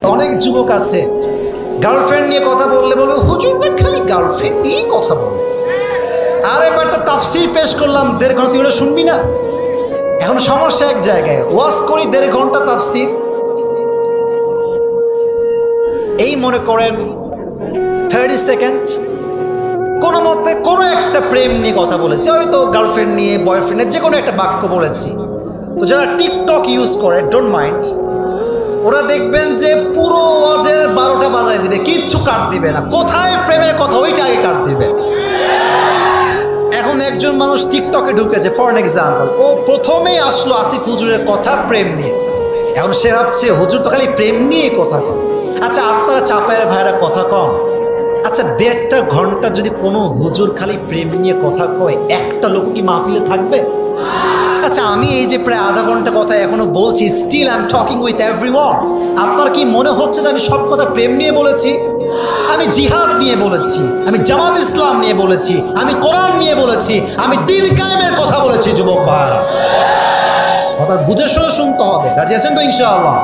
অনেক যুবক আছে গার্লফ্রেন্ড নিয়ে কথা বললে বলবে হুজুরটা খালি গার্লফ্রেন্ড নিয়ে কথা বলে। আর এবার একটা তাফসীর পেশ করলাম 1.5 ঘন্টা, তুই ওটা শুনবি না? এখন সমস্যা এক জায়গায়, ওয়াজ করি 1.5 ঘন্টা তাফসীর, এই মনে করেন 30 সেকেন্ড কোনো মতে কোনো একটা প্রেম নিয়ে কথা বলেছি, হয়তো গার্লফ্রেন্ড নিয়ে বয়ফ্রেন্ডের যে কোনো একটা বাক্য বলেছি। তো যারা টিকটক ইউজ করে, ডোন্ট মাইন্ড, ওরা দেখবেন যে পুরো ওয়াজের 12টা বাজায় দিবে, কিচ্ছু কাট দিবে না। কোথায় প্রেমের কথা ওইটা আগে কাট দিবে। এখন একজন মানুষ টিকটকে ঢুকেছে, ফর এন এক্সাম্পল, ও প্রথমেই আসলো আসিফ হুজুরের কথা প্রেম নিয়ে। এখন সে ভাবছে হুজুর তো খালি প্রেম নিয়ে কথা কম। আচ্ছা আপনারা চাপায়ের ভাইরা কথা কম? আচ্ছা 1.5 ঘন্টা যদি কোনো হুজুর খালি প্রেম নিয়ে কথা কয়, একটা লোক কি মাহফিলে থাকবে? আচ্ছা আমি এই যে প্রায় আধা ঘন্টা কথা এখনো বলছি, still I am talking with everyone. আপনার কি মনে হচ্ছে যে আমি সব কথা প্রেম নিয়ে বলেছি? আমি জিহাদ নিয়ে বলেছি, আমি জামাত ইসলাম নিয়ে বলেছি, আমি কোরআন নিয়ে বলেছি, আমি দ্বীন কায়েমের কথা বলেছি। যুবক ভাইরা, কথা বুঝে শুনে শুনতে হবে। রাজি আছেন তো ইনশাআল্লাহ?